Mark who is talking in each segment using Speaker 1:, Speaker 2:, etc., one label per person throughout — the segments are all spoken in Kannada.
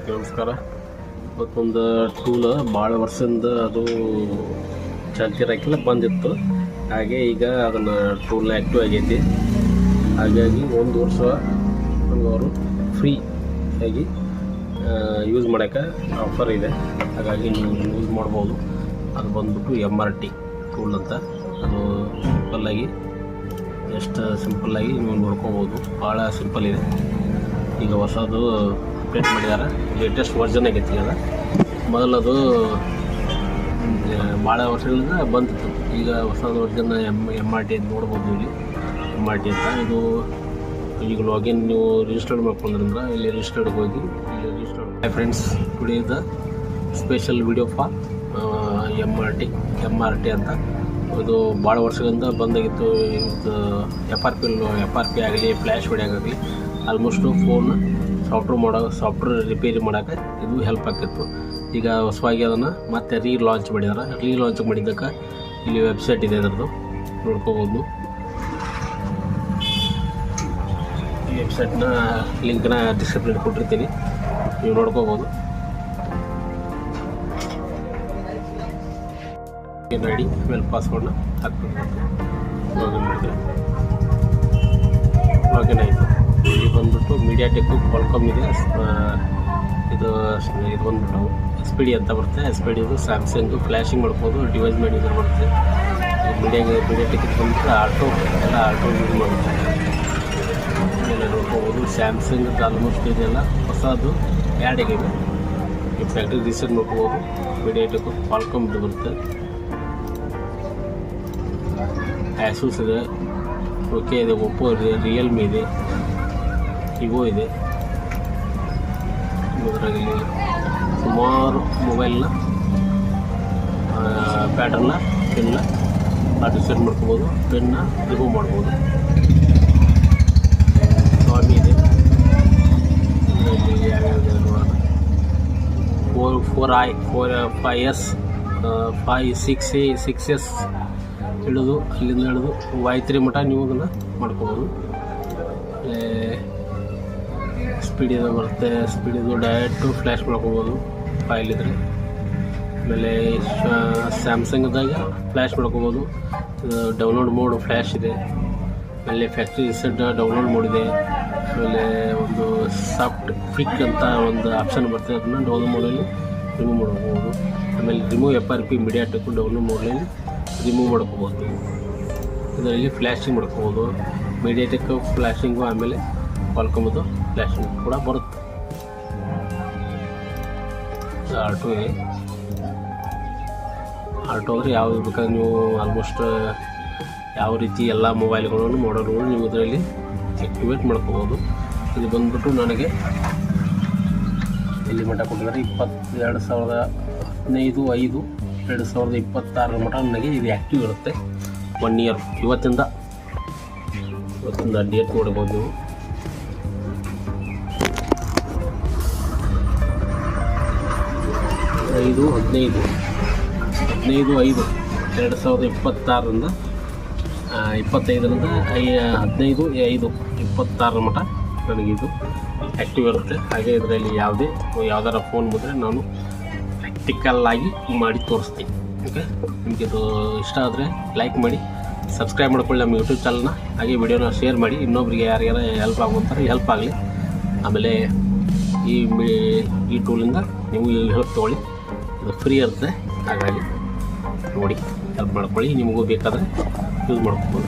Speaker 1: ಎಲ್ಲರಿಗೂ ನಮಸ್ಕಾರ. ಇವತ್ತೊಂದು ಟೂಲ್ ಭಾಳ ವರ್ಷದಿಂದ ಅದು ಚಾಲ್ತಿ ಇರೋಕ್ಕೆಲ್ಲ ಬಂದಿತ್ತು. ಹಾಗೆ ಈಗ ಅದನ್ನು ಟೂಲ್ನ ಆ್ಯಕ್ಟಿವ್ ಆಗೈತಿ. ಹಾಗಾಗಿ ಒಂದು ವರ್ಷ ನಮ್ಗೆ ಅವರು ಫ್ರೀ ಆಗಿ ಯೂಸ್ ಮಾಡೋಕ್ಕೆ ಆಫರ್ ಇದೆ. ಹಾಗಾಗಿ ನೀವು ಯೂಸ್ ಮಾಡ್ಬೋದು. ಅದು ಬಂದ್ಬಿಟ್ಟು MRT ಟೂಲ್ ಅಂತ. ಅದು ಸಿಂಪಲ್ಲಾಗಿ ಎಷ್ಟು ಸಿಂಪಲ್ಲಾಗಿ ನೀವು ನೋಡ್ಕೋಬೋದು. ಭಾಳ ಸಿಂಪಲ್ ಇದೆ. ಈಗ ಹೊಸದು ಅಪ್ಡೇಟ್ ಮಾಡಿದ್ದಾರೆ, ಲೇಟೆಸ್ಟ್ ವರ್ಷನ್ ಆಗೈತಿ. ಅದು ಮೊದಲದು ಭಾಳ ವರ್ಷಗಳಿಂದ ಬಂದಿತ್ತು. ಈಗ ಹೊಸದು ವರ್ಷನ್ MRT ಅಂತ ನೋಡ್ಬೋದು. ಇಲ್ಲಿ MRT ಅಂತ ಇದು ಈಗ ಲಾಗಿನ್ ನೀವು ರಿಜಿಸ್ಟರ್ಡ್ ಮಾಡ್ಕೊಂಡ್ರಿಂದ ಇಲ್ಲಿ ರಿಜಿಸ್ಟರ್ಡ್ಗೆ ಹೋಗಿ ಇಲ್ಲಿ registered. Hi friends, today is the special video for MRT ಅಂತ. ಇದು ಭಾಳ ವರ್ಷಗಳಿಂದ ಬಂದಾಗಿತ್ತು. ಇದು FRP ಆಗಲಿ, ಫ್ಲ್ಯಾಶ್ ಹೊಡ್ಯಾಗಲಿ, ಆಲ್ಮೋಸ್ಟು ಫೋನ್ ಸಾಫ್ಟ್ವೇರ್ ರಿಪೇರಿ ಮಾಡೋಕ್ಕೆ ಇದು ಹೆಲ್ಪ್ ಆಗ್ತಿತ್ತು. ಈಗ ಹೊಸವಾಗಿ ಅದನ್ನು ಮತ್ತೆ ರೀಲಾಂಚ್ ಮಾಡಿದ್ದಕ್ಕೆ ಇಲ್ಲಿ ವೆಬ್ಸೈಟ್ ಇದೆ, ಅದರದ್ದು ನೋಡ್ಕೋಬೋದು. ಈ ವೆಬ್ಸೈಟ್ನ ಲಿಂಕ್ನ ಡಿಸ್ಕ್ರಿಪ್ಷನ್ ಕೊಟ್ಟಿರ್ತೀನಿ, ನೀವು ನೋಡ್ಕೋಬೋದು. ID ಆಮೇಲೆ ಪಾಸ್ವರ್ಡ್ನ ಹಾಕ್ಬೇಕು. ಲಾಗಿನ್ ಆಯಿತು. ಇಲ್ಲಿ ಬಂದ್ಬಿಟ್ಟು ಮೀಡಿಯಾಟೆಕ್ ಕ್ವಾಲ್ಕಾಮ್ ಇದೆ. ಇದು ಬಂದ್ಬಿಟ್ಟು SPD ಅಂತ ಬರುತ್ತೆ. SPD ಇದು ಸ್ಯಾಮ್ಸಂಗ್ ಫ್ಲ್ಯಾಶಿಂಗ್ ಮಾಡ್ಬೋದು. ಡಿವೈಸ್ ಮ್ಯಾನೇಜರ್ ಬರುತ್ತೆ. ಮೀಡಿಯಾಟೆಕ್ ಬಂದ್ಬಿಟ್ಟು ಆಟೋ ಯೂಸ್ ಮಾಡುತ್ತೆ. ಎಲ್ಲ ನೋಡ್ಕೋಬೋದು. ಸ್ಯಾಮ್ಸಂಗ್ ಆಲ್ಮೋಸ್ಟ್ ಇದೆಲ್ಲ ಹೊಸದು ಆ್ಯಡ್ ಆಗಿದೆ. ಈ ಫ್ಯಾಕ್ಟ್ರಿ ರೀಸೆಂಟ್ ನೋಡ್ಕೋಬೋದು. ಮೀಡಿಯಾಟೆಕ್ ಕ್ವಾಲ್ಕಾಮ್ ಇದು ಬರುತ್ತೆ. ಆ್ಯಸೂಸ್ ಇದೆ, ಓಕೆ ಇದೆ, ಒಪ್ಪೋ ಇದೆ, ರಿಯಲ್ಮಿ ಇದೆ, ವಿವೋ ಇದೆ. ಇದರಲ್ಲಿ ಸುಮಾರು ಮೊಬೈಲ್ನ ಪ್ಯಾಟರ್ನ ಪೆನ್ನ ಆರ್ಟಿಫಿಷಿಯಲ್ ಮಾಡ್ಕೋಬೋದು. ಪೆನ್ನ ರಿಮೂವ್ ಮಾಡ್ಬೋದು. ಸ್ವಾಮಿ ಇದೆ. ಇದರಲ್ಲಿ ಯಾವ್ಯಾವ ನೋಡೋಣ. 5S 6S ಹಿಡಿದು ಅಲ್ಲಿಂದ ಹಿಡಿದು Y3 ಮಟ್ಟ ನೀವು ಅದನ್ನು ಮಾಡ್ಕೋಬೋದು. ಸ್ಪೀಡಿದು ಬರುತ್ತೆ. ಸ್ಪೀಡಿದು ಡೈರೆಕ್ಟು ಫ್ಲ್ಯಾಶ್ ಮಾಡ್ಕೋಬೋದು ಫೈಲ್ ಇದ್ದರೆ. ಆಮೇಲೆ ಸ್ಯಾಮ್ಸಂಗ್ದಾಗ ಫ್ಲ್ಯಾಶ್ ಮಾಡ್ಕೋಬೋದು. ಡೌನ್ಲೋಡ್ ಮೋಡ್ ಫ್ಲ್ಯಾಶ್ ಇದೆ. ಆಮೇಲೆ ಫ್ಯಾಕ್ಟ್ರಿ ರಿಸೆಟ್ ಡೌನ್ಲೋಡ್ ಮೋಡ್ ಇದೆ. ಆಮೇಲೆ ಒಂದು ಸಾಫ್ಟ್ ಕ್ವಿಕ್ ಅಂತ ಒಂದು ಆಪ್ಷನ್ ಬರ್ತದೆ, ಅದನ್ನು ಡೌನ್ಲೋಡ್ ಮೋಡಲ್ಲಿ ರಿಮೂವ್ ಮಾಡ್ಕೋಬೋದು. ಆಮೇಲೆ ರಿಮೂವ್ FRP ಮೀಡಿಯಾಟೆಕ್ ಡೌನ್ಲೋಡ್ ಮೋಡಲ್ಲಿ ರಿಮೂವ್ ಮಾಡ್ಕೋಬೋದು. ಇದರಲ್ಲಿ ಫ್ಲ್ಯಾಶಿಂಗ್ ಮಾಡ್ಕೋಬೋದು. ಮೀಡಿಯಾಟೆಕ್ ಫ್ಲ್ಯಾಶಿಂಗು ಆಮೇಲೆ ಕ್ವಾಲ್ಕಾಮ್ದು ಫ್ಲ್ಯಾಶಿಂಗ್ ಕೂಡ ಬರುತ್ತೆ. ಆಟೋ ಇದೆ. ಆಟೋ ಅಂದರೆ ಯಾವುದು ಬೇಕಾದ್ರೆ ನೀವು ಆಲ್ಮೋಸ್ಟ್ ಯಾವ ರೀತಿ ಎಲ್ಲ ಮೊಬೈಲ್ಗಳನ್ನು ಮಾಡಲ್ಗಳು ನೀವು ಇದರಲ್ಲಿ ಆ್ಯಕ್ಟಿವೇಟ್ ಮಾಡ್ಕೋಬೋದು. ಇದು ಬಂದ್ಬಿಟ್ಟು ನನಗೆ ಎಲ್ಲಿ ಮಟ್ಟ ಕೊಟ್ಟಿದ್ದಾರೆ 2015/5/2026 ಮಟ್ಟ ನನಗೆ ಇದು ಆ್ಯಕ್ಟಿವ್ ಇರುತ್ತೆ. 1 ಇಯರ್ ಇವತ್ತಿಂದ ಡೇಟ್ ನೋಡ್ಬೋದು ನೀವು. ಇದು 15/5/2026ರಿಂದ 15/5/26 ಮಟ್ಟ ನನಗಿದು ಆ್ಯಕ್ಟಿವ್ ಇರುತ್ತೆ. ಹಾಗೆ ಇದರಲ್ಲಿ ಯಾವ್ದಾರ ಫೋನ್ ಬಂದರೆ ನಾನು ಪ್ರಾಕ್ಟಿಕಲ್ಲಾಗಿ ಮಾಡಿ ತೋರಿಸ್ತೀನಿ. ಓಕೆ, ನಿಮಗಿದು ಇಷ್ಟ ಆದರೆ ಲೈಕ್ ಮಾಡಿ, ಸಬ್ಸ್ಕ್ರೈಬ್ ಮಾಡ್ಕೊಳ್ಳಿ ನಮ್ಮ ಯೂಟ್ಯೂಬ್ ಚಾನಲ್ನ. ಹಾಗೆ ವಿಡಿಯೋನ ಶೇರ್ ಮಾಡಿ, ಇನ್ನೊಬ್ರಿಗೆ ಯಾರಿಗಾರ ಹೆಲ್ಪ್ ಆಗುವಂತಾರೆ ಹೆಲ್ಪ್ ಆಗಲಿ. ಆಮೇಲೆ ಈ ಟೂಲಿಂದ ನೀವು ಹೆಲ್ಪ್ ತೊಗೊಳ್ಳಿ. ಇದು ಫ್ರೀ ಇರುತ್ತೆ. ಹಾಗಾಗಿ ನೋಡಿ, ಹೆಲ್ಪ್ ಮಾಡ್ಕೊಳ್ಳಿ. ನಿಮಗೂ ಬೇಕಾದರೆ ಯೂಸ್ ಮಾಡ್ಕೋಬೋದು.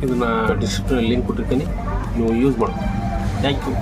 Speaker 1: ಇದನ್ನು ಡಿಸ್ಕ್ರಿಪ್ಷನ್ ಲಿಂಕ್ ಕೊಟ್ಟಿರ್ತೀನಿ, ನೀವು ಯೂಸ್ ಮಾಡ್ಬೋದು. Thank you.